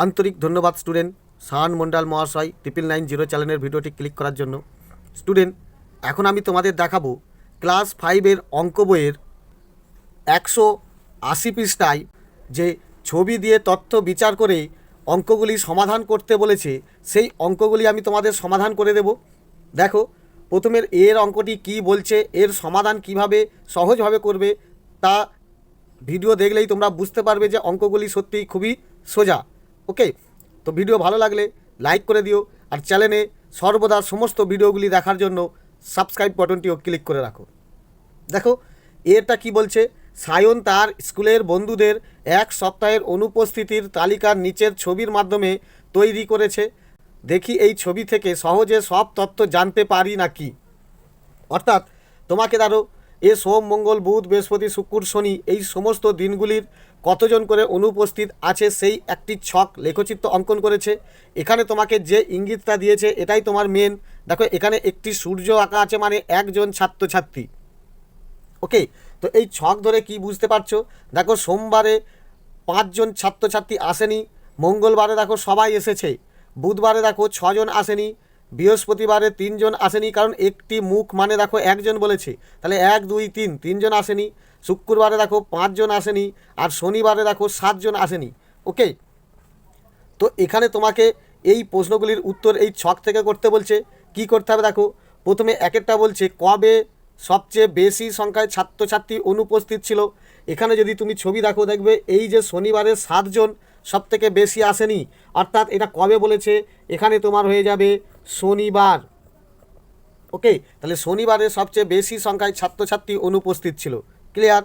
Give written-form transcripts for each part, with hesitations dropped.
আন্তরিক ধন্যবাদ স্টুডেন্ট শাহান মন্ডল মহাশয় 9990 চ্যানেলের ভিডিওটি ক্লিক করার জন্য। স্টুডেন্ট, এখন আমি তোমাদের দেখাবো ক্লাস 5-এর অঙ্ক বইয়ের 180 পৃষ্ঠায় যে ছবি দিয়ে তথ্য বিচার করে অঙ্কগুলি সমাধান করতে বলেছে, সেই অঙ্কগুলি আমি তোমাদের সমাধান করে দেব। দেখো, প্রথমের এর অঙ্কটি কি বলছে, এর সমাধান কিভাবে সহজভাবে করবে তা ভিডিও দেখলেই তোমরা বুঝতে পারবে যে অঙ্কগুলি সত্যিই খুবই সোজা। ওকে, তো ভিডিও ভালো লাগলে লাইক করে দিও, আর চ্যানেলে সর্বদা সমস্ত ভিডিওগুলি দেখার জন্য সাবস্ক্রাইব বাটনটিও ক্লিক করে রাখো। দেখো, এটা কি বলছে, সায়ন তার স্কুলের বন্ধুদের এক সপ্তাহের অনুপস্থিতির তালিকার নিচের ছবির মাধ্যমে তৈরি করেছে। দেখি এই ছবি থেকে সহজে সব তথ্য জানতে পারি নাকি। অর্থাৎ তোমাকে ধরো সোম, মঙ্গল, বুধ, বৃহস্পতি, শুক্র, শনি এই সমস্ত দিনগুলির কতজন করে অনুপস্থিত আছে সেই একটি ছক লেখচিত্র অঙ্কন করেছে। এখানে তোমাকে যে ইঙ্গিতটা দিয়েছে এটাই তোমার মেন। দেখো, এখানে একটি সূর্য আঁকা আছে, মানে একজন ছাত্রছাত্রী। ওকে, তো এই ছক ধরে কি বুঝতে পারছো? দেখো, সোমবারে 5 জন ছাত্রছাত্রী আসেনি, মঙ্গলবারে দেখো সবাই এসেছে, বুধবারে দেখো 6 জন আসেনি, বৃহস্পতিবারে 3 জন আসেনি, কারণ একটি মুখ মানে দেখো 1 জন বলেছে, তাহলে 1 2 3 জন আসেনি। শুক্রবারে দেখো 5 জন আসেনি, আর শনিবারে দেখো 7 জন আসেনি। ওকে, তো এখানে তোমাকে এই প্রশ্নগুলির উত্তর এই ছক থেকে করতে বলছে। কি করতে হবে দেখো, প্রথমে এক একটা বলছে কবে সবচেয়ে বেশি সংখ্যায় ছাত্রছাত্রী অনুপস্থিত ছিল। এখানে যদি তুমি ছবি দেখো, দেখবে এই যে শনিবারে 7 জন সব থেকে বেশি আসেনি, অর্থাৎ এটা কবে বলেছে, এখানে তোমার হয়ে যাবে শনিবার। ওকে, তাহলে শনিবারে সবচেয়ে বেশি সংখ্যায় ছাত্রছাত্রী অনুপস্থিত ছিল। ক্লিয়ার?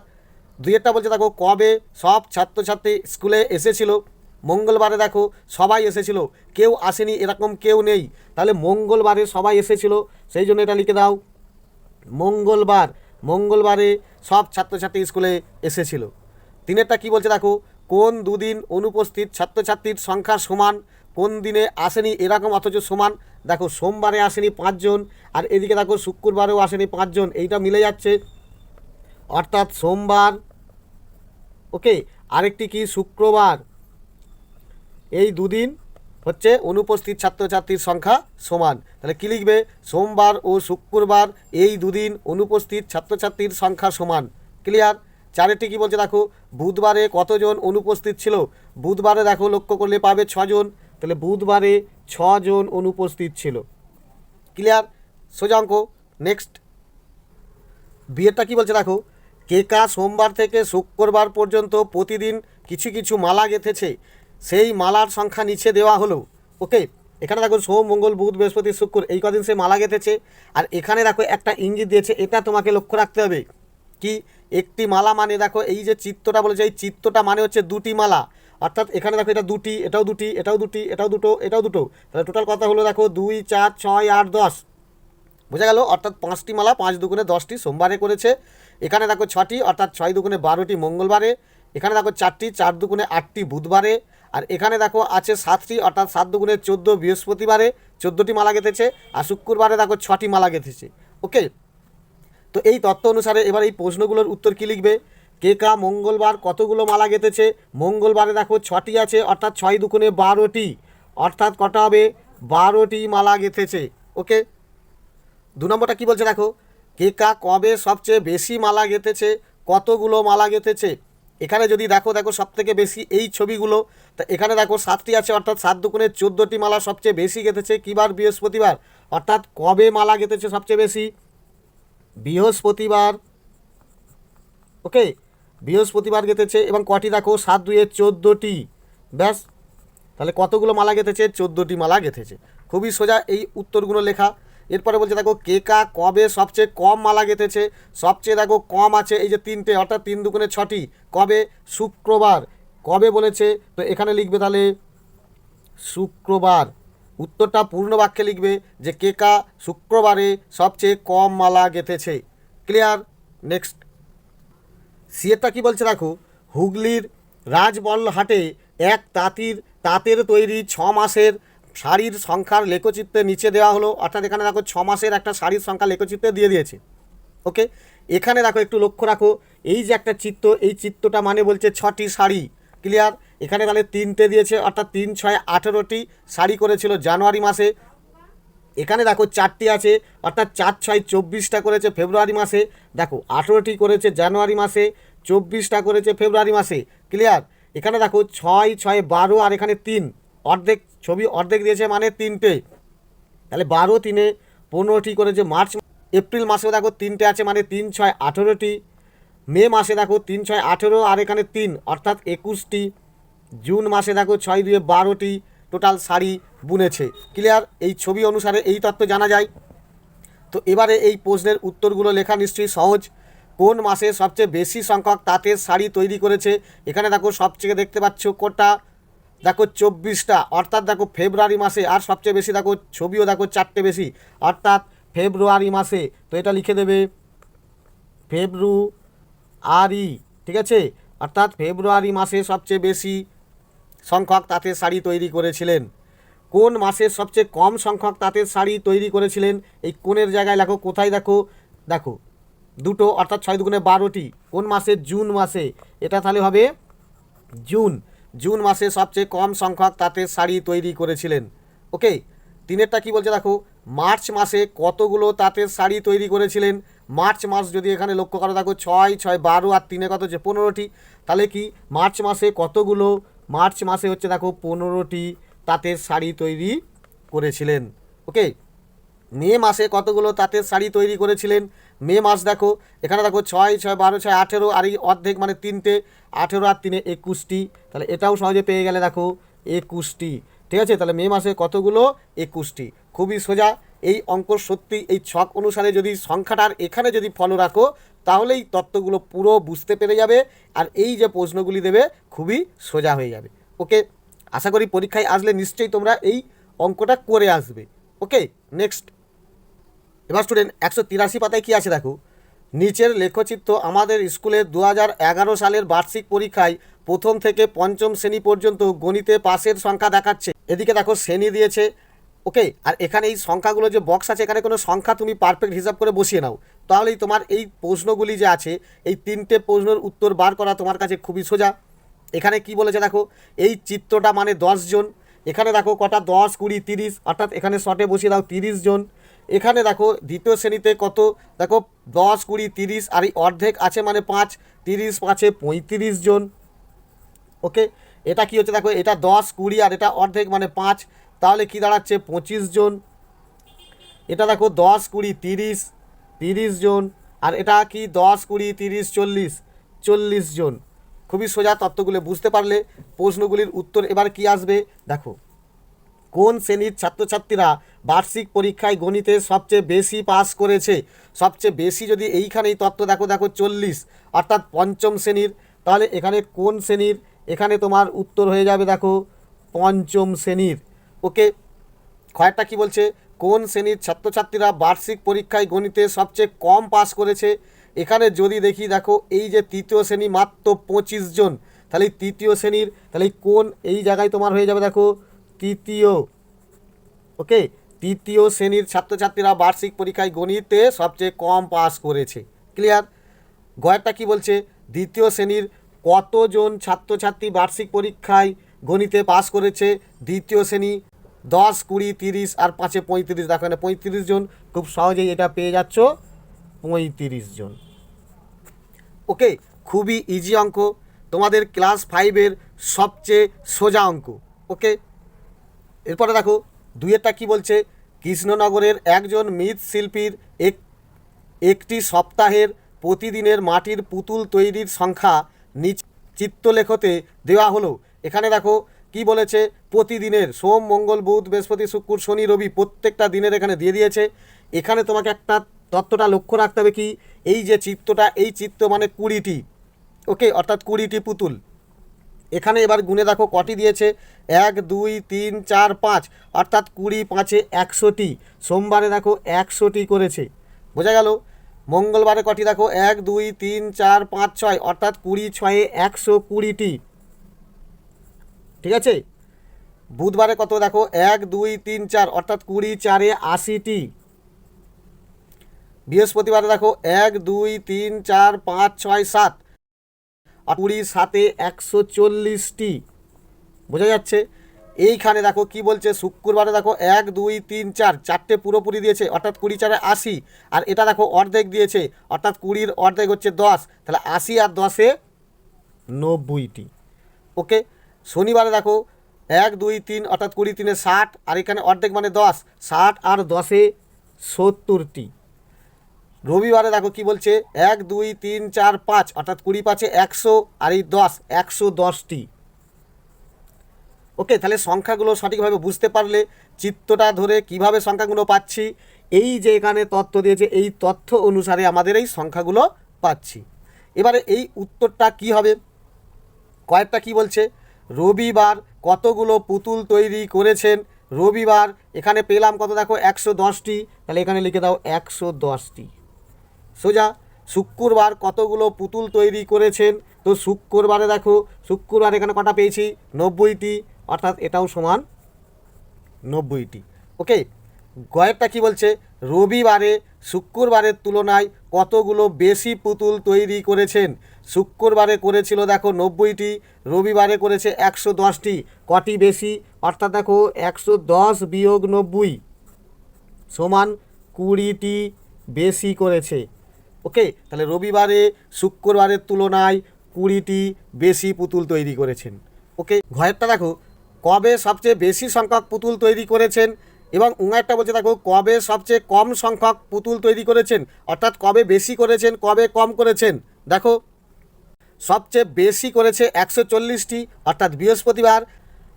দুইটা বলছে দেখো কবে সব ছাত্রছাত্রী স্কুলে এসেছিল। মঙ্গলবারে দেখো সবাই এসেছিল, কেউ আসেনি এরকম কেউ নেই, তাহলে মঙ্গলবারে সবাই এসেছিল, সেই জন্য এটা লিখে দাও মঙ্গলবার। মঙ্গলবারে সব ছাত্রছাত্রী স্কুলে এসেছিল। তিনেরটা কি বলছে দেখো, কোন দুদিন অনুপস্থিত ছাত্রছাত্রীর সংখ্যা সমান, কোন দিনে আসেনি এরকম অথচ সমান। দেখো, সোমবারে আসেনি 5 জন, আর এদিকে দেখো শুক্রবারেও আসেনি 5 জন, এইটা মিলে যাচ্ছে, অর্থাৎ সোমবার। ওকে, আরেকটি কি শুক্রবার, এই দুদিন হচ্ছে অনুপস্থিত ছাত্রছাত্রীর সংখ্যা সমান। তাহলে কী লিখবে, সোমবার ও শুক্রবার এই দুদিন অনুপস্থিত ছাত্রছাত্রীর সংখ্যা সমান। ক্লিয়ার? চারেরটি কী বলছে দেখো, বুধবারে কতজন অনুপস্থিত ছিল। বুধবারে দেখো লক্ষ্য করলে পাবে 6 জন, তাহলে বুধবারে 6 জন অনুপস্থিত ছিল। ক্লিয়ার? সোজা অঙ্ক। নেক্সট, বিয়েরটা কী বলছে দেখো, কেকা সোমবার থেকে শুক্রবার পর্যন্ত প্রতিদিন কিছু কিছু মালা গেঁথেছে, সেই মালার সংখ্যা নিচে দেওয়া হলো। ওকে, এখানে দেখো সোম, মঙ্গল, বুধ, বৃহস্পতি, শুক্র এই কদিন সে মালা গেঁথেছে, আর এখানে দেখো একটা ইঙ্গিত দিয়েছে, এটা তোমাকে লক্ষ্য রাখতে হবে। কি, একটি মালা মানে দেখো এই যে চিত্রটা বলেছে, এই চিত্রটা মানে হচ্ছে 2টি মালা, অর্থাৎ এখানে দেখো এটা 2টি, এটাও 2টি, এটাও 2টি, এটাও 2টো, এটাও 2টো, তাহলে টোটাল কথা হলো দেখো 2 4 6 8 10, বোঝা গেল? অর্থাৎ 5টি মালা, 5 দুগুণে 10টি সোমবারে করেছে। এখানে দেখো 6টি, অর্থাৎ 6 দুগুণে 12টি মঙ্গলবারে। এখানে দেখো 4টি, 4 দুগুণে 8টি বুধবারে। আর এখানে দেখো আছে 7টি, অর্থাৎ 7 দুগুণে 14 বৃহস্পতিবারে 14টি মালা গেঁথেছে। আর শুক্রবারে দেখো 6টি মালা গেঁথেছে। ওকে, তো এই তথ্য অনুসারে এবার এই প্রশ্নগুলোর উত্তর কী লিখবে, কেকা মঙ্গলবার কতগুলো মালা গেঁথেছে। মঙ্গলবারে দেখো 6টি আছে, অর্থাৎ 6 দুগুণে 12টি, অর্থাৎ কটা হবে 12টি মালা গেঁথেছে। ওকে, 2 নম্বরটা কী বলছে দেখো, কেকা কবে সবচেয়ে বেশি মালা গেঁথেছে, কতগুলো মালা গেঁথেছে। এখানে যদি দেখো সব থেকে বেশি এই ছবিগুলো, তা এখানে দেখো 7টি আছে, অর্থাৎ 7 দুগুণে 14টি মালা সবচেয়ে বেশি গেঁথেছে। কিবার? বৃহস্পতিবার, অর্থাৎ কবে মালা গেঁথেছে সবচেয়ে বেশি, বৃহস্পতিবার। ওকে, বৃহস্পতিবার গেঁথেছে, এবং কটি দেখো 7 2 14টি, ব্যাস। তাহলে কতগুলো মালা গেঁথেছে, 14টি মালা গেঁথেছে। খুবই সোজা এই উত্তরগুলো লেখা। এরপরে বলছে দেখো, কেকা কবে সবচেয়ে কম মালা গেঁথেছে। সবচেয়ে দেখো কম আছে এই যে 3টে, অর্থাৎ 3 দুগুণে 6টি, কবে, শুক্রবার। কবে বলেছে, তো এখানে লিখবে তাহলে শুক্রবার। উত্তরটা পূর্ণ বাক্যে লিখবে যে কেকা শুক্রবারে সবচেয়ে কম মালা গেঁথেছে। ক্লিয়ার? নেক্সট, সিয়েরটা কী বলছে দেখো, হুগলির রাজবলহাটে এক তাঁতের তৈরি 6 মাসের শাড়ির সংখ্যার লেখচিত্রে নিচে দেওয়া হলো। অর্থাৎ এখানে দেখো 6 মাসের একটা শাড়ির সংখ্যা লেখচিত্রে দিয়ে দিয়েছে। ওকে, এখানে দেখো একটু লক্ষ্য রাখো, এই যে একটা চিত্র, এই চিত্রটা মানে বলছে 6টি শাড়ি। ক্লিয়ার? এখানে তাহলে 3টে দিয়েছে, অর্থাৎ 3 6 18টি শাড়ি করেছিল জানুয়ারি মাসে। এখানে দেখো 4টি আছে, অর্থাৎ 4 6 24টা করেছে ফেব্রুয়ারি মাসে। দেখো 18টি করেছে জানুয়ারি মাসে, 24টা করেছে ফেব্রুয়ারি মাসে। ক্লিয়ার? এখানে দেখো 6 6 12 আর এখানে 3, অর্ধেক ছবি অর্ধেক দিয়েছে মানে 3টে, তাহলে 12 3 15টি করেছে মার্চ। এপ্রিল মাসেও দেখো 3টে আছে মানে 3 6 18টি। মে মাসে দেখো 3 6 18 আর এখানে 3, অর্থাৎ 21টি। জুন মাসে দেখো 6 2 12টি টোটাল শাড়ি বুনেছে। ক্লিয়ার? এই ছবি অনুসারে এই তথ্য জানা যায়। তো এবারে এই প্রশ্নের উত্তরগুলো লেখা নিশ্চয়ই সহজ। কোন মাসে সবচেয়ে বেশি সংখ্যক তাঁতের শাড়ি তৈরি করেছে? এখানে দেখো সবচেয়ে দেখতে পাচ্ছ কোটা, দেখো 24টা, অর্থাৎ দেখো ফেব্রুয়ারি মাসে। আর সবচেয়ে বেশি দেখো ছবিও দেখো 4টে বেশি, অর্থাৎ ফেব্রুয়ারি মাসে। তো এটা লিখে দেবে ফেব্রুয়ারি, ঠিক আছে? অর্থাৎ ফেব্রুয়ারি মাসে সবচেয়ে বেশি সংখ্যক তাঁতের শাড়ি তৈরি করেছিলেন। কোন মাসে সবচেয়ে কম সংখ্যক তাঁতের শাড়ি তৈরি করেছিলেন? এই কোণের জায়গায় লেখো, কোথায় দেখো, দেখো দুটো, অর্থাৎ 6 2 12টি। কোন মাসে? জুন মাসে। এটা তাহলে হবে জুন। জুন মাসে সবচেয়ে কম সংখ্যক তাঁতের শাড়ি তৈরি করেছিলেন। ওকে, 3এরটা কী বলছে দেখো, মার্চ মাসে কতগুলো তাঁতের শাড়ি তৈরি করেছিলেন? মার্চ মাস যদি এখানে লক্ষ্য করো দেখো 6 6 12 আর 3 কত হচ্ছে 15টি। তাহলে কি মার্চ মাসে কতগুলো? মার্চ মাসে হচ্ছে দেখো 15টি তাঁতের শাড়ি তৈরি করেছিলেন। ওকে, মে মাসে কতগুলো তাঁতের শাড়ি তৈরি করেছিলেন? মে মাস দেখো এখানে দেখো 6 6 12 6 18 আর এই অর্ধেক মানে 3টে, 18 আর 3 21টি। তাহলে এটাও সহজে পেয়ে গেলে দেখো 21টি। ঠিক আছে? তাহলে মে মাসে কতগুলো? 21টি। খুবই সোজা এই অঙ্ক। সত্যি এই ছক অনুসারে যদি সংখ্যাটার এখানে যদি ফলো রাখো তাহলেই তত্ত্বগুলো পুরো বুঝতে পেরে যাবে, আর এই যে প্রশ্নগুলি দেবে খুবই সোজা হয়ে যাবে। ওকে, আশা করি পরীক্ষায় আসলে নিশ্চয়ই তোমরা এই অঙ্কটা করে আসবে। ওকে, নেক্সট। এবার স্টুডেন্ট 183 পাতায় কী আছে দেখো, নিচের লেখচিত্র আমাদের স্কুলের 2011 সালের বার্ষিক পরীক্ষায় প্রথম থেকে পঞ্চম শ্রেণী পর্যন্ত গণিতে পাসের সংখ্যা দেখাচ্ছে। এদিকে দেখো শ্রেণী দিয়েছে। ওকে, আর এখানে এই সংখ্যাগুলো যে বক্স আছে এখানে কোনো সংখ্যা তুমি পারফেক্ট হিসাব করে বসিয়ে নাও, তাহলেই তোমার এই প্রশ্নগুলি যে আছে এই 3টে প্রশ্নের উত্তর বার করা তোমার কাছে খুবই সোজা। এখানে কি বলেছে দেখো, এই চিত্রটা মানে 10 জন। এখানে দেখো কটা 10 20 30, অর্থাৎ এখানে শর্টে বসিয়ে দাও 30 জন। এখানে দেখো দ্বিতীয় শ্রেণীতে কত, দেখো 10 20 30 আর এই অর্ধেক আছে মানে 5, 30 5 35 জন। ওকে, এটা কি হচ্ছে দেখো, এটা 10 20 আর এটা অর্ধেক মানে 5, তাহলে কি দাঁড়াচ্ছে 25 জন। এটা দেখো 10 20 30 30 জন, আর এটা কি 10 20 30 40 40 জন। খুবই সোজা, তত্ত্বগুলো বুঝতে পারলে প্রশ্নগুলির উত্তর এবার কি আসবে দেখো। কোন শ্রেণীর ছাত্রছাত্রীরা বার্ষিক পরীক্ষায় গণিতে সবচেয়ে বেশি পাস করেছে? সবচেয়ে বেশি যদি এইখানেই তত্ত্ব দেখো, দেখো 40, অর্থাৎ পঞ্চম শ্রেণীর। তাহলে এখানে কোন শ্রেণীর? এখানে তোমার উত্তর হয়ে যাবে দেখো পঞ্চম শ্রেণীর। ওকে, কয়েকটা কি বলছে, কোন শ্রেণীর ছাত্রছাত্রীরা বার্ষিক পরীক্ষায় গণিতে সবচেয়ে কম পাস করেছে? এখানে যদি দেখি দেখো এই যে তৃতীয় শ্রেণী মাত্র 25 জন, তাহলে তৃতীয় শ্রেণীর, তাহলে কোন এই জায়গায় তোমার হয়ে যাবে দেখো তৃতীয়। ওকে, তৃতীয় শ্রেণীর ছাত্রছাত্রীরা বার্ষিক পরীক্ষায় গণিতে সবচেয়ে কম পাস করেছে। ক্লিয়ার? গয়েরটা কি বলছে, দ্বিতীয় শ্রেণীর কতজন ছাত্রছাত্রী বার্ষিক পরীক্ষায় গণিতে পাস করেছে? দ্বিতীয় শ্রেণী 10 20 30 আর 5 35, দেখো এখানে 35 জন। খুব সহজেই এটা পেয়ে যাচ্ছ 35 জন। ওকে, খুবই ইজি অঙ্ক, তোমাদের ক্লাস 5-এর সবচেয়ে সোজা অঙ্ক। ওকে, এরপরে দেখো 2-এরটা কী বলছে, কৃষ্ণনগরের একজন মৃৎশিল্পীর একটি সপ্তাহের প্রতিদিনের মাটির পুতুল তৈরির সংখ্যা নিচ চিত্রলেখতে দেওয়া হলো। এখানে দেখো কি বলেছে, প্রতিদিনের সোম মঙ্গল বুধ বৃহস্পতি শুক্র শনি রবি প্রত্যেকটা দিনের এখানে দিয়ে দিয়েছে। এখানে তোমাকে একটা তত্ত্বটা লক্ষ্য রাখতে হবে কি, এই যে চিত্রটা, এই চিত্র মানে 20টি। ওকে, অর্থাৎ 20টি পুতুল। এখানে এবার গুনে দেখো কটি দিয়েছে, 1 2 3 4 5, অর্থাৎ 20 5 100টি। সোমবারে দেখো 100টি করেছে, বোঝা গেল। মঙ্গলবারে কটি দেখো, 1 2 3 4 5 6, অর্থাৎ 20 6 120টি। ঠিক আছে? বুধবারে কত দেখো, 1 2 3 4, অর্থাৎ 20 4 80টি। বৃহস্পতিবারে দেখো 1 2 3 4 5 6 7, আর 20 7 140টি। বোঝা যাচ্ছে? এইখানে দেখো কি বলছে, শুক্রবারে দেখো 1 2 3 4 চারটে পুরোপুরি দিয়েছে, অর্থাৎ 20 4 80, আর এটা দেখো অর্ধেক দিয়েছে, অর্থাৎ 20-র অর্ধেক হচ্ছে 10, তাহলে 80 আর 10-এ 90টি। ওকে, শনিবারে দেখো 1 2 3 অর্থাৎ 20 3-এ 60, আর এখানে অর্ধেক মানে 10, 60 আর 10-এ 70টি। রবিবারে দেখো কি বলছে, 1 2 3 4 5 অর্থাৎ 20 5-এ 100, আর এই 10 110টি। ওকে, তাহলে সংখ্যাগুলো সঠিকভাবে বুঝতে পারলে চিত্রটা ধরে কিভাবে সংখ্যাগুলো পাচ্ছি, এই যে এখানে তথ্য দিয়েছে এই তথ্য অনুসারে আমাদের এই সংখ্যাগুলো পাচ্ছি। এবারে এই উত্তরটা কি হবে, কয়েকটা কি বলছে, রবিবার কতগুলো পুতুল তৈরি করেছেন। রবিবার এখানে পেলাম কত দেখো 110টি, তাহলে এখানে লিখে দাও 110টি সোজা। শুক্রবার কতগুলো পুতুল তৈরি করেছেন, তো শুক্রবারে দেখো শুক্রবার এখানে কটা পেয়েছি 90টি, অর্থাৎ এটাও সমান 90টি। ওকে, গয়েরটা কি বলছে, রবিবারে শুক্রবারের তুলনায় কতগুলো বেশি পুতুল তৈরি করেছেন। শুক্রবারে করেছিল দেখো 90টি, রবিবারে করেছে 110টি, কটি বেশি, অর্থাৎ দেখো 110 বিয়োগ 90 সমান 20টি বেশি করেছে। ওকে, তাহলে রবিবারে শুক্রবারের তুলনায় 20টি বেশি পুতুল তৈরি করেছেন। ওকে, ঘরেরটা দেখো কবে সবচেয়ে বেশি সংখ্যক পুতুল তৈরি করেছেন, এবং উঙারটা বলছে দেখো কবে সবচেয়ে কম সংখ্যক পুতুল তৈরি করেছেন, অর্থাৎ কবে বেশি করেছেন কবে কম করেছেন। দেখো সবচেয়ে বেশি করেছে 140টি, অর্থাৎ বৃহস্পতিবার,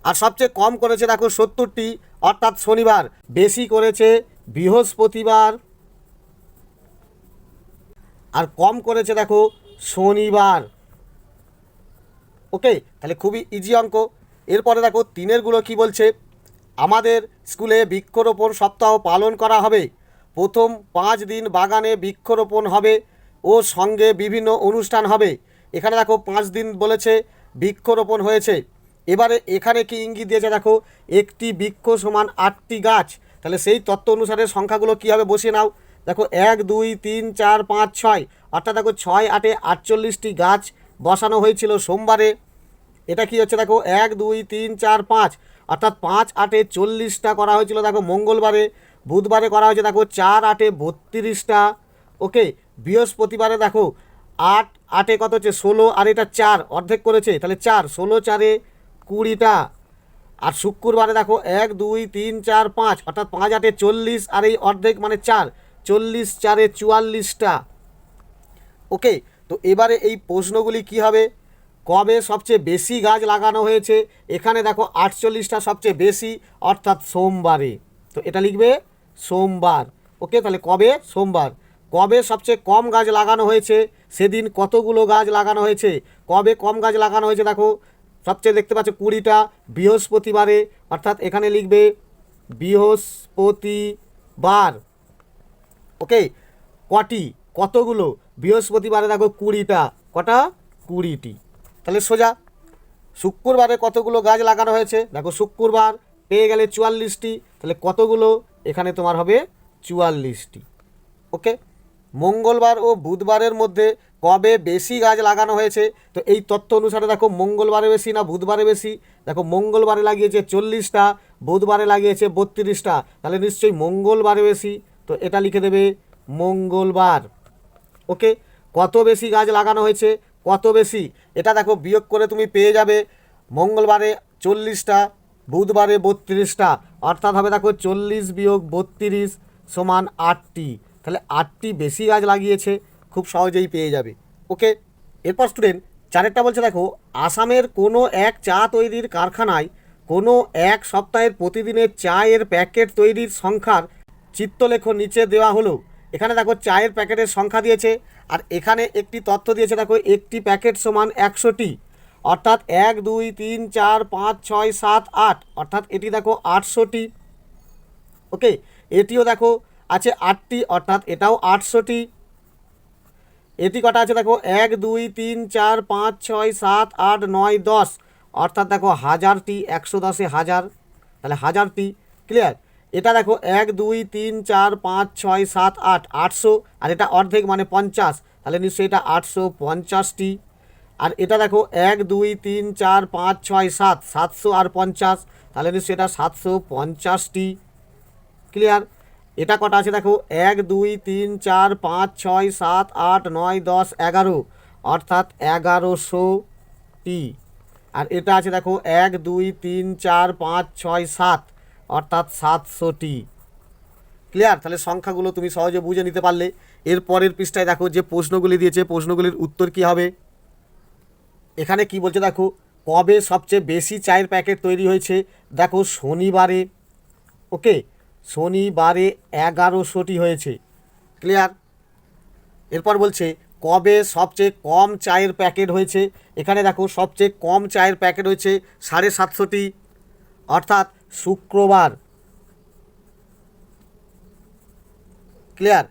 আর সবচেয়ে কম করেছে দেখো 70টি, অর্থাৎ শনিবার। বেশি করেছে বৃহস্পতিবার আর কম করেছে দেখো শনিবার। ওকে, তাহলে খুবই ইজি অঙ্ক। এরপরে দেখো তিনেরগুলো কি বলছে, আমাদের স্কুলে বৃক্ষরোপণ সপ্তাহ পালন করা হবে। প্রথম 5 দিন বাগানে বৃক্ষরোপণ হবে ও সঙ্গে বিভিন্ন অনুষ্ঠান হবে। এখানে দেখো 5 দিন বলেছে বৃক্ষরোপণ হয়েছে। এবারে এখানে কি ইঙ্গিত দিয়েছে দেখো, একটি বৃক্ষ সমান 8টি গাছ, তাহলে সেই তত্ত্ব অনুসারে সংখ্যাগুলো কীভাবে বসিয়ে নাও। দেখো 1 2 3 4 5 6, অর্থাৎ দেখো 6 8-এ 48টি গাছ বসানো হয়েছিল সোমবারে। এটা কি হচ্ছে দেখো 1 2 3 4 5, অর্থাৎ 5 8-এ 40টা করা হয়েছিল দেখো মঙ্গলবারে। বুধবারে করা হয়েছে দেখো 4 8-এ 32টা। ওকে, বৃহস্পতিবারে দেখো 8 8-এ কত হচ্ছে 16, আর এটা 4 অর্ধেক করেছে, তাহলে 4 16 4-এ 20টা। আর শুক্রবারে দেখো 1 2 3 4 5, অর্থাৎ 5 8-এ 40, আর এই অর্ধেক মানে 4 40 4-এ 44টা। ওকে, তো এবারে এই প্রশ্নগুলি কি হবে, কবে সবচেয়ে বেশি গাছ লাগানো হয়েছে, এখানে দেখো 48টা সবচেয়ে বেশি, অর্থাৎ সোমবারে, তো এটা লিখবে সোমবার। ওকে, তাহলে কবে সোমবার। কবে সবচেয়ে কম গাছ লাগানো হয়েছে, সেদিন কতগুলো গাছ লাগানো হয়েছে। কবে কম গাছ লাগানো হয়েছে দেখো সবচেয়ে দেখতে পাচ্ছ 20টা, বৃহস্পতিবারে, অর্থাৎ এখানে লিখবে বৃহস্পতিবার। ওকে, কটি কতগুলো, বৃহস্পতিবারে দেখো 20টা, কটা 20টি। তাহলে সোজা শুক্রবারে কতগুলো গাছ লাগানো হয়েছে, দেখো শুক্রবার পেয়ে গেলে 44টি, তাহলে কতগুলো, এখানে তোমার হবে 44টি। ওকে, মঙ্গলবার ও বুধবারের মধ্যে কবে বেশি গাছ লাগানো হয়েছে, তো এই তথ্য অনুসারে দেখো মঙ্গলবারে বেশি না বুধবারে বেশি। দেখো মঙ্গলবারে লাগিয়েছে 40টা, বুধবারে লাগিয়েছে 32টা, তাহলে নিশ্চয়ই মঙ্গলবারে বেশি, তো এটা লিখে দেবে মঙ্গলবার। ওকে, কত বেশি গাছ লাগানো হয়েছে, কত বেশি, এটা দেখো বিয়োগ করে তুমি পেয়ে যাবে। মঙ্গলবারে 40টা, বুধবারে 32টা, অর্থাৎ হবে দেখো 40 বিয়োগ 32 সমান 8টি, তাহলে 8টি বেশি গাছ লাগিয়েছে, খুব সহজেই পেয়ে যাবে। ওকে, এরপর স্টুডেন্ট চারেরটা বলছে দেখো, আসামের কোনো এক চা তৈরির কারখানায় কোনো এক সপ্তাহের প্রতিদিনের চায়ের প্যাকেট তৈরির সংখ্যার চিত্রলেখ নিচে দেওয়া হলো। এখানে দেখো চায়ের প্যাকেটের সংখ্যা দিয়েছে, আর এখানে একটি তথ্য দিয়েছে দেখো একটি প্যাকেট সমান 100টি, অর্থাৎ 1 2 3 4 5 6 7 8, অর্থাৎ এটি দেখো 800টি। ওকে, এটিও দেখো আছে 8টি, অর্থাৎ এটাও 800টি। এটি কটা আছে দেখো 1 2 3 4 5 6 7 8 9 10, অর্থাৎ দেখো 1000টি, 110-এ 1000, তাহলে 1000টি। ক্লিয়ার, এটা দেখো 1 2 3 4 5 6 7 8 800, আর এটা অর্ধেক মানে 50, তাহলে নিশ্চয়ই এটা 850টি। আর এটা দেখো 1 2 3 4 5 6 7, 700 আর 50, তাহলে নিশ্চয়ই এটা 750টি। ক্লিয়ার? এটা কটা আছে দেখো 1 2 3 4 5 6 7 8 9 10 11, অর্থাৎ 1100টি। আর এটা আছে দেখো 1 2 3 4 5 6 7, অর্থাৎ 700টি। ক্লিয়ার? তাহলে সংখ্যাগুলো তুমি সহজে বুঝে নিতে পারলে। এর পরের পৃষ্ঠায় দেখো যে প্রশ্নগুলি দিয়েছে, প্রশ্নগুলির উত্তর কি হবে। এখানে কি বলছে দেখো, কবে সবচেয়ে বেশি চায়ের প্যাকেট তৈরি হয়েছে? দেখো শনিবারে। ওকে, শনিবারে 1100টি হয়েছে। ক্লিয়ার? এরপর বলছে কবে সবচেয়ে কম চায়ের প্যাকেট হয়েছে? এখানে দেখো সবচেয়ে কম চায়ের প্যাকেট হয়েছে 750টি, অর্থাৎ শুক্রবার। ক্লিয়ার?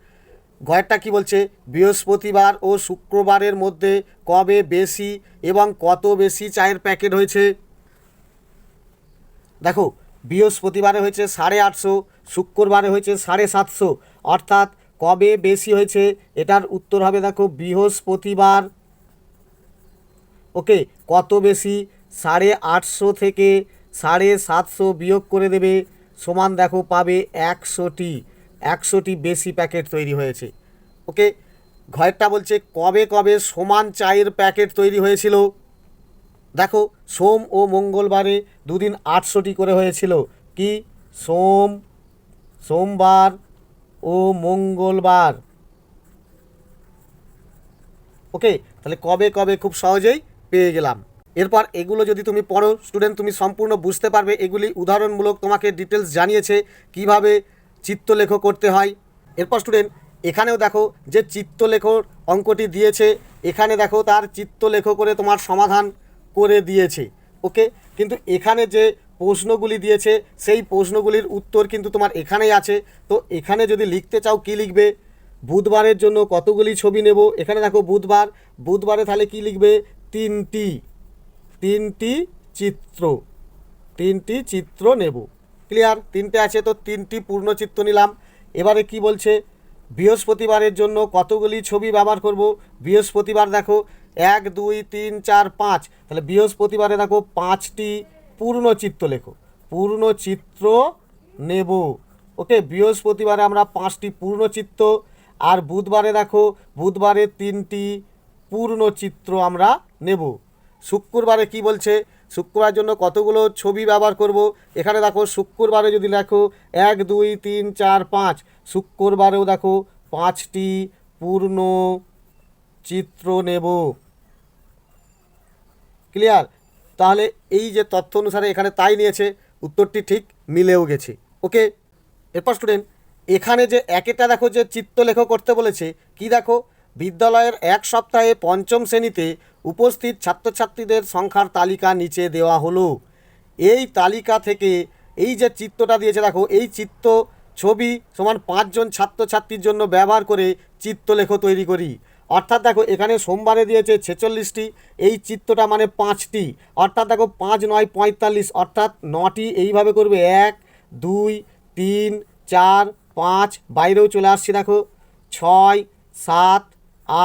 গয়েরটা কি বলছে, বৃহস্পতিবার ও শুক্রবারের মধ্যে কবে বেশি এবং কত বেশি চায়ের প্যাকেট হয়েছে? দেখো বৃহস্পতিবারে হয়েছে 850, শুক্রবারে হয়েছে 750, অর্থাৎ কবে বেশি হয়েছে? এটার উত্তর হবে দেখো বৃহস্পতিবার। ওকে, কত বেশি? 850 থেকে 750 বিয়োগ করে দেবে, সমান দেখো পাবে 100টি। 100টি বেশি প্যাকেট তৈরি হয়েছে। ওকে, ঘরেরটা বলছে কবে কবে সমান চায়ের প্যাকেট তৈরি হয়েছিল? দেখো সোম ও মঙ্গলবারে দুদিন 800টি করে হয়েছিল। কি? সোমবার ও মঙ্গলবার। ওকে, তাহলে কবে কবে খুব সহজেই পেয়ে গেলাম। এরপর এগুলো যদি তুমি পড়ো স্টুডেন্ট, তুমি সম্পূর্ণ বুঝতে পারবে। এগুলি উদাহরণমূলক তোমাকে ডিটেলস জানিয়েছে কিভাবে চিত্রলেখ করতে হয়। এরপর স্টুডেন্ট এখানেও দেখো যে চিত্রলেখর অঙ্কটি দিয়েছে, এখানে দেখো তার চিত্রলেখ করে তোমার সমাধান করে দিয়েছে। ওকে, কিন্তু এখানে যে প্রশ্নগুলি দিয়েছে সেই প্রশ্নগুলির উত্তর কিন্তু তোমার এখানেই আছে। তো এখানে যদি লিখতে চাও কি লিখবে? বুধবারের জন্য কতগুলি ছবি নেব? এখানে দেখো বুধবারে তাহলে কি লিখবে? তিনটি চিত্র নেব। ক্লিয়ার? তিনটে আছে তো 3টি পূর্ণচিত্র নিলাম। এবারে কি বলছে, বৃহস্পতিবারের জন্য কতগুলি ছবি ব্যবহার করব? বৃহস্পতিবার দেখো 1 2 3 4 5, তাহলে বৃহস্পতিবারে দেখো 5টি পূর্ণচিত্র লেখো। পূর্ণচিত্র নেব। ওকে, বৃহস্পতিবারে আমরা 5টি পূর্ণচিত্র, আর বুধবারে দেখো বুধবারে 3টি পূর্ণচিত্র আমরা নেব। শুক্রবারে কি বলছে, শুক্রবারের জন্য কতগুলো ছবি ব্যবহার করব? এখানে দেখো শুক্রবারে যদি দেখো 1 2 3 4 5, শুক্রবারেও দেখো 5টি পূর্ণ চিত্র নেব। ক্লিয়ার? তাহলে এই যে তথ্য অনুসারে এখানে তাই নিয়েছে, উত্তরটি ঠিক মিলেও গেছে। ওকে, এরপর স্টুডেন্ট এখানে যে একেটা দেখো যে চিত্রলেখ করতে বলেছে, কি দেখো, বিদ্যালয়ের এক সপ্তাহে পঞ্চম শ্রেণীতে উপস্থিত ছাত্রছাত্রীদের সংখ্যার তালিকা নিচে দেওয়া হলো। এই তালিকা থেকে এই যে চিত্রটা দিয়েছে দেখো, এই চিত্র ছবি সমান 5 জন ছাত্রছাত্রীর জন্য ব্যবহার করে চিত্রলেখ তৈরি করি। অর্থাৎ দেখো এখানে সোমবারে দিয়েছে 46টি, এই চিত্রটা মানে 5টি, অর্থাৎ দেখো 5 9 45, অর্থাৎ 9টি এইভাবে করবে। 1 2 3 4 5, বাইরেও চলে আসছে দেখো 6 7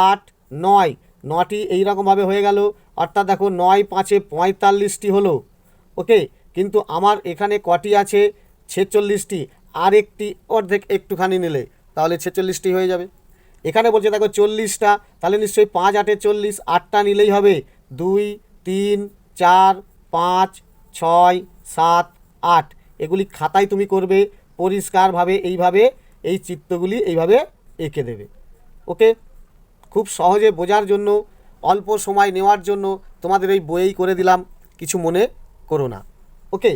8 9, 9টি এইরকমভাবে হয়ে গেল। অর্থাৎ দেখো 9 5 45টি হলো। ওকে, কিন্তু আমার এখানে কটি আছে? 46টি। আর একটি অর্ধেক একটুখানি নিলে তাহলে 46টি হয়ে যাবে। এখানে বলছে দেখো 40টা, তাহলে নিশ্চয়ই 5 8 40, 8টা নিলেই হবে। 2 3 4 5 6 7 8, এগুলি খাতায় তুমি করবে পরিষ্কারভাবে, এইভাবে এই চিত্রগুলি এইভাবে এঁকে দেবে। ওকে, খুব সহজে বোঝার জন্য, অল্প সময় নেওয়ার জন্য তোমাদের এই বইয়েই করে দিলাম, কিছু মনে করো না। ওকে,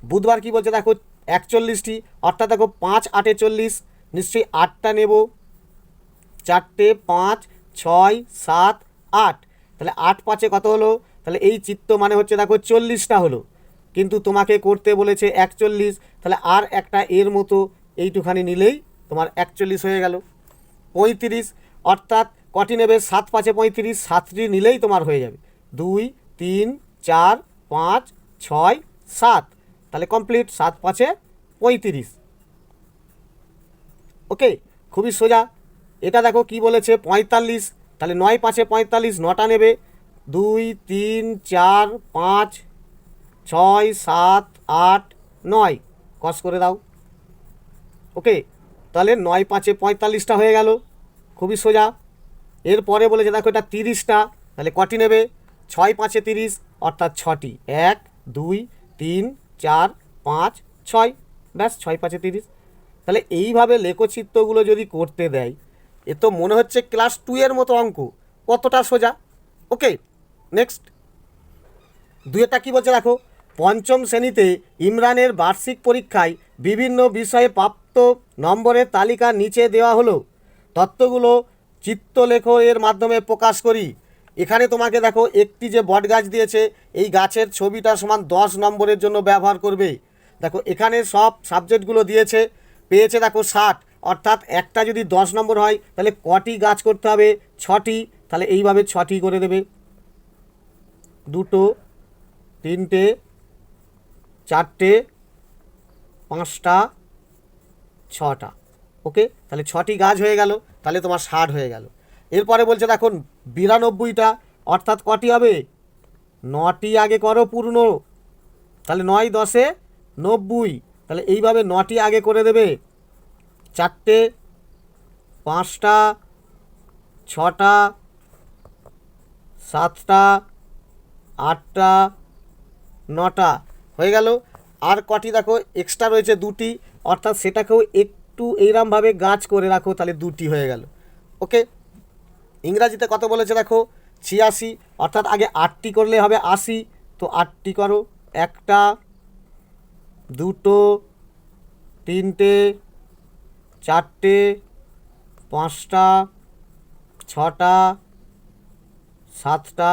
বুধবার কি বলছে দেখো 41টি, অর্থাৎ দেখো 5 8 40, নিশ্চয়ই 8টা নেব। 4টে 5 6 7 8, তাহলে 8 5 কত হলো? তাহলে এই চিত্র মানে হচ্ছে দেখো 40টা হলো, কিন্তু তোমাকে করতে বলেছে 41, তাহলে আর একটা এর মতো এইটুখানি নিলেই তোমার 41 হয়ে গেল। 35, অর্থাৎ কটি নেবে? 7 5 35, 7টি নিলেই তোমার হয়ে যাবে। 2 3 4 5 6 7, তাহলে কমপ্লিট। 7 5 35। ওকে, খুবই সোজা। এটা দেখো কি বলেছে 45, তাহলে 9 5 45, 9টা নেবে। 2 3 4 5 6 7 8 9 কস করে দাও। ওকে, তাহলে 9 5 45টা হয়ে গেল, খুবই সোজা। এরপরে বলেছে দেখো এটা 30টা, তাহলে কটি নেবে? 6 5 30 অর্থাৎ 6টি, 1 2 3 4 5 6, ব্যাস 6 5 30। তাহলে এইভাবে লেখচিত্রগুলো যদি করতে দেয়, এ তো মনে হচ্ছে ক্লাস 2 এর মতো অঙ্ক, কতটা সোজা। ওকে, নেক্সট 2টা কী বলছে দেখো, পঞ্চম শ্রেণীতে ইমরানের বার্ষিক পরীক্ষায় বিভিন্ন বিষয়ে প্রাপ্ত নম্বরের তালিকা নিচে দেওয়া হলো, তথ্যগুলো চিত্রলেখ এর মাধ্যমে প্রকাশ করি। এখানে তোমাকে দেখো একটি যে বট গাছ দিয়েছে, এই গাছের ছবিটা সমান 10 নম্বরের জন্য ব্যবহার করবে। দেখো এখানে সব সাবজেক্টগুলো দিয়েছে, পেয়েছে দেখো 60, অর্থাৎ একটা যদি 10 নম্বর হয় তাহলে কটি গাছ করতে হবে? 6টি, তাহলে এইভাবে 6টি করে দেবে, 2 3 4 5টা 6টা। ওকে, তাহলে 6টি গাছ হয়ে গেল, তাহলে তোমার 60 হয়ে গেল। এরপরে বলছে দেখো 92টা, অর্থাৎ কটি হবে? 9টি আগে করো পূর্ণ, তাহলে 9 10 90, তাহলে এইভাবে 9টি আগে করে দেবে, 4 5টা 6টা 7টা 8টা 9টা হয়ে গেল। আর কটি দেখো এক্সট্রা রয়েছে 2টি, অর্থাৎ সেটাকেও একটু এইরমভাবে গাছ করে রাখো, তাহলে 2টি হয়ে গেল। ওকে, ইংরাজিতে কত বলেছে দেখো 86, অর্থাৎ আগে 8টি করলে হবে 80, তো 8টি করো, 1টা 2 3 4 5টা 6টা 7টা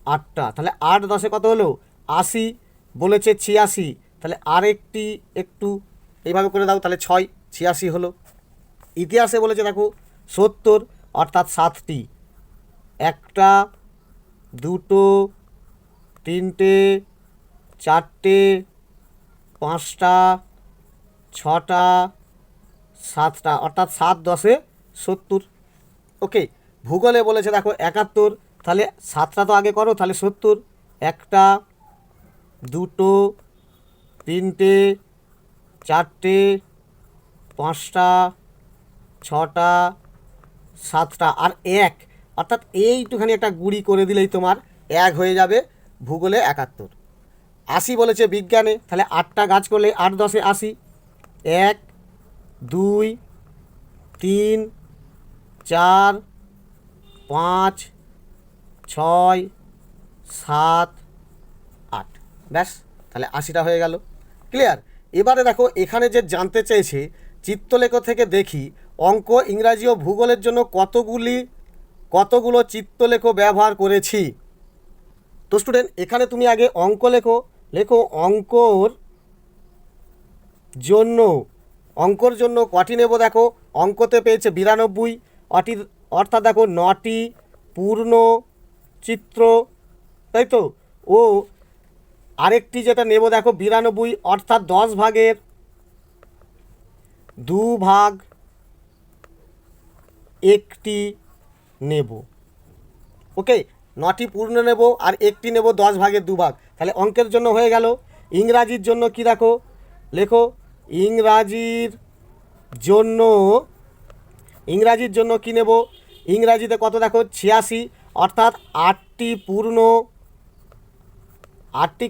8টা, তাহলে 8 10 কত হলো? 80, বলেছে 86, তাহলে আরেকটি একটু এইভাবে করে দাও, তাহলে 6 86 হলো। ইতিহাসে বলেছে দেখো 70, অর্থাৎ 7টি, 1টা 2 3 4 5টা 6টা 7টা, অর্থাৎ 7 10 70। ওকে, ভূগোলে বলেছে দেখো 71, তাহলে 7টা তো আগে করো, তাহলে 70, 1টা 2 3 4 5টা 6টা 7টা আর 1, অর্থাৎ এইটুখানি একটা গুড়ি করে দিলেই তোমার 1 হয়ে যাবে ভূগোলে 71। 80 বলেছে বিজ্ঞানে, তাহলে 8টা গাছ করলে 8 10 80, 1 2 3 4 5 6 7 8, ব্যাস, তাহলে 80টা হয়ে গেল। ক্লিয়ার? এবারে দেখো এখানে যে জানতে চেয়েছে চিত্রলেখ থেকে দেখি অঙ্ক, ইংরাজি ও ভূগোলের জন্য কতগুলো চিত্রলেখ ব্যবহার করেছি। তো স্টুডেন্ট এখানে তুমি আগে অঙ্ক লেখো অঙ্কর জন্য কটি নেব? দেখো অঙ্কতে পেয়েছে 92, অর্থাৎ দেখো 9টি পূর্ণ চিত্র, তাই তো। ও আরেকটি যেটা নেব দেখো 92, অর্থাৎ 10 ভাগের 2 ভাগ একটি নেব। ওকে, 9টি পূর্ণ নেব আর একটি নেব 10 ভাগের 2 ভাগ, তাহলে অঙ্কের জন্য হয়ে গেল। ইংরাজির জন্য কি দেখো লেখো, ইংরাজির জন্য কি নেব? ইংরাজিতে কত দেখো 86, অর্থাৎ 8টি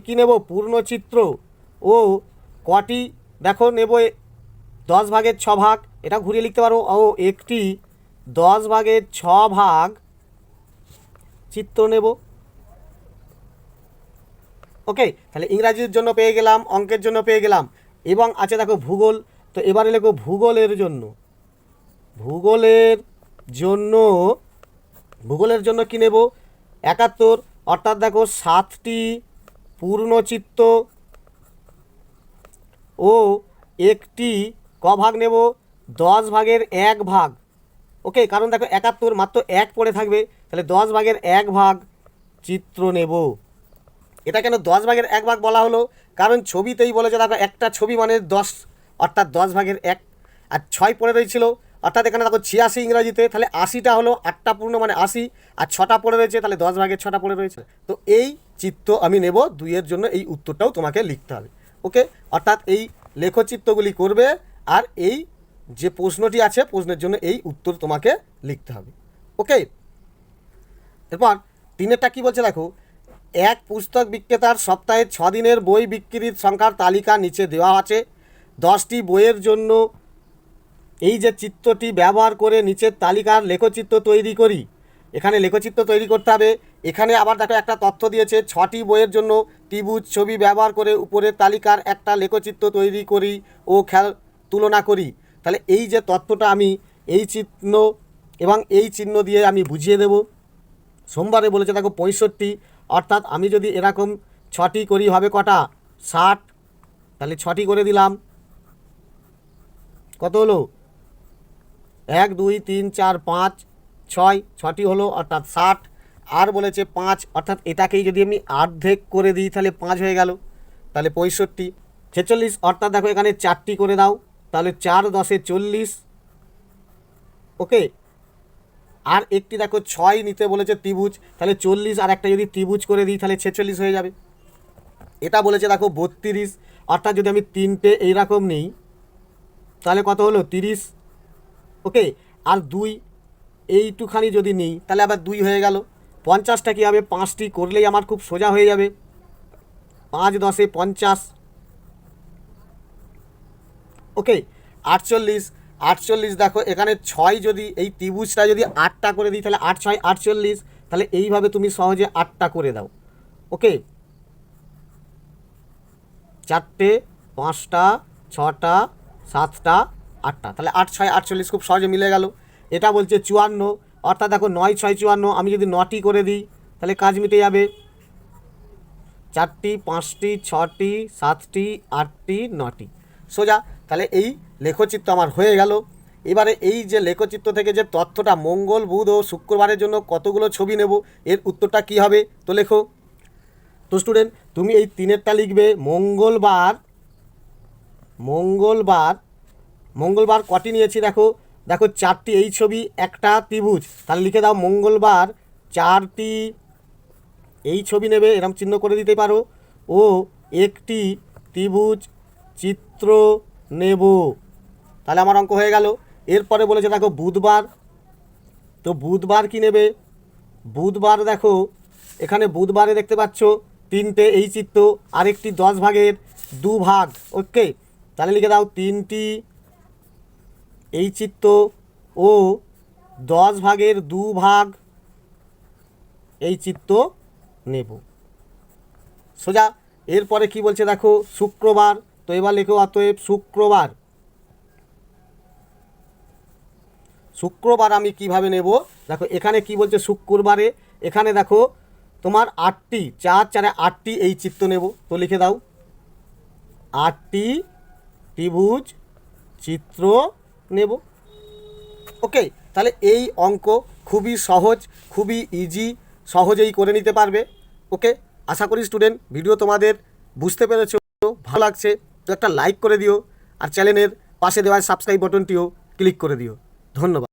কি নেব? পূর্ণ চিত্র। ও কটি দেখো নেব 10 ভাগের 6 ভাগ, এটা ঘুরিয়ে লিখতে পারো, ও একটি 10 ভাগের 6 ভাগ চিত্র নেব। ওকে, তাহলে ইংরাজির জন্য পেয়ে গেলাম, অঙ্কের জন্য পেয়ে গেলাম, এবং আছে দেখো ভূগোল। তো এবারে লেখো ভূগোলের জন্য কি নেব? 71, অর্থাৎ দেখো 7টি পূর্ণচিত্র ও একটি ক ভাগ নেব? 10 ভাগের 1 ভাগ। ওকে, কারণ দেখো 71 মাত্র 1 পড়ে থাকবে, তাহলে 10 ভাগের 1 ভাগ চিত্র নেব। এটা কেন 10 ভাগের 1 ভাগ বলা হলো? কারণ ছবিতেই বলেছে দেখো একটা ছবি মানে 10, অর্থাৎ 10 ভাগের 1, আর 6 পড়ে রয়েছিল, অর্থাৎ এখানে দেখো 86 ইংরাজিতে, তাহলে 80টা হলো 8টা পূর্ণ মানে 80, আর 6টা পড়ে রয়েছে, তাহলে 10 ভাগের 6টা পড়ে রয়েছে। তো এই চিত্র আমি নেব 2-এর জন্য, এই উত্তরটাও তোমাকে লিখতে হবে। ওকে, অর্থাৎ এই লেখচিত্রগুলি করবে, আর এই যে প্রশ্নটি আছে প্রশ্নের জন্য এই উত্তর তোমাকে লিখতে হবে। ওকে, এরপর 3-এরটা কী বলছে দেখো, এক পুস্তক বিক্রেতার সপ্তাহে 6 দিনের বই বিক্রির সংখ্যার তালিকা নিচে দেওয়া আছে। 10টি বইয়ের জন্য এই যে চিত্রটি ব্যবহার করে নিচের তালিকার লেখচিত্র তৈরি করি। এখানে লেখচিত্র তৈরি করতে হবে। এখানে আবার দেখো একটা তথ্য দিয়েছে, 6টি বইয়ের জন্য ত্রিভুজ ছবি ব্যবহার করে উপরের তালিকার একটা লেখচিত্র তৈরি করি ও তুলনা করি। তাহলে এই যে তথ্যটা আমি এই চিহ্ন এবং এই চিহ্ন দিয়ে আমি বুঝিয়ে দেব। সোমবারে বলেছে দেখো 65, অর্থাৎ আমি যদি এরকম 6টি করি হবে কটা, 60। তাহলে 6টি করে দিলাম, কত হলো, 1 2 3 4 5 6, 6টি হলো অর্থাৎ 60। আর বলেছে 5, অর্থাৎ এটাকেই যদি আমি অর্ধেক করে দিই তাহলে 5 হয়ে গেল, তাহলে 65। 46, অর্থাৎ দেখো এখানে 4টি করে দাও, তাহলে 4 10 40। ওকে, আর একটি দেখো 6 নিতে বলেছে ত্রিভুজ, তাহলে 40 আর একটা যদি ত্রিভুজ করে দিই তাহলে 46 হয়ে যাবে। এটা বলেছে দেখো 32, অর্থাৎ যদি আমি 3টে এইরকম নিই তাহলে কত হলো, 30। ওকে, আর 2 এইটুখানি যদি নিই তাহলে আবার 2 হয়ে গেল। 50টা কী হবে, 5টি করলেই আমার খুব সোজা হয়ে যাবে, 5 10 50। ওকে, 48 দেখো এখানে 6 যদি এই ত্রিভুজটা যদি 8টা করে দিই তাহলে 8 6 48, তাহলে এইভাবে তুমি সহজে 8টা করে দাও। ওকে, 4টে 5টা 6টা 7টা 8টা, তাহলে 8 6 48 খুব সহজে মিলে গেল। এটা বলছে 54, অর্থাৎ দেখো 9 6 54, আমি যদি 9টি করে দিই তাহলে কাজ মিটে যাবে। 4টি 5টি 6টি 7টি 8টি 9টি, সোজা। তাহলে এই লেখচিত্র আমার হয়ে গেল। এবারে এই যে লেখচিত্র থেকে যে তথ্যটা মঙ্গল বুধ ও শুক্রবারের জন্য কতগুলো ছবি নেব, এর উত্তরটা কি হবে, তো লেখো। তো স্টুডেন্ট তুমি এই 3-এরটা লিখবে, মঙ্গলবার কটি নিয়েছি দেখো, 4টি এই ছবি, একটা ত্রিভুজ, তাহলে লিখে দাও মঙ্গলবার 4টি এই ছবি নেবে, এরকম চিহ্ন করে দিতে পারো, ও একটি ত্রিভুজ চিত্র নেব। তাহলে আমার অঙ্ক হয়ে গেল। এরপরে বলেছে দেখো বুধবার, তো বুধবার কি নেবে, বুধবার দেখো এখানে বুধবারে দেখতে পাচ্ছ 3টে এই চিত্র, আরেকটি 10 ভাগের 2 ভাগ। ওকে, তাহলে লিখে দাও 3টি এই চিত্র ও 10 ভাগের 2 ভাগ এই চিত্র নেব, সোজা। এরপরে কি বলছে দেখো শুক্রবার, তো এবার লেখো অতএব শুক্রবার আমি কিভাবে নেব, দেখো এখানে কি বলছে শুক্রবারে, এখানে দেখো তোমার 8টি 4 4 8টি এই চিত্র নেব, তো লিখে দাও 8টি ত্রিভুজ চিত্র নেব। ওকে, তাহলে এই অঙ্ক খুবই সহজ, খুবই ইজি, সহজেই করে নিতে পারবে। ওকে, আশা করি স্টুডেন্ট ভিডিও তোমাদের বুঝতে পেরেছো, ভালো লাগছে তো একটা লাইক করে দিও, আর চ্যানেলের পাশে দেওয়া সাবস্ক্রাইব বাটনটিও ক্লিক করে দিও। ধন্যবাদ।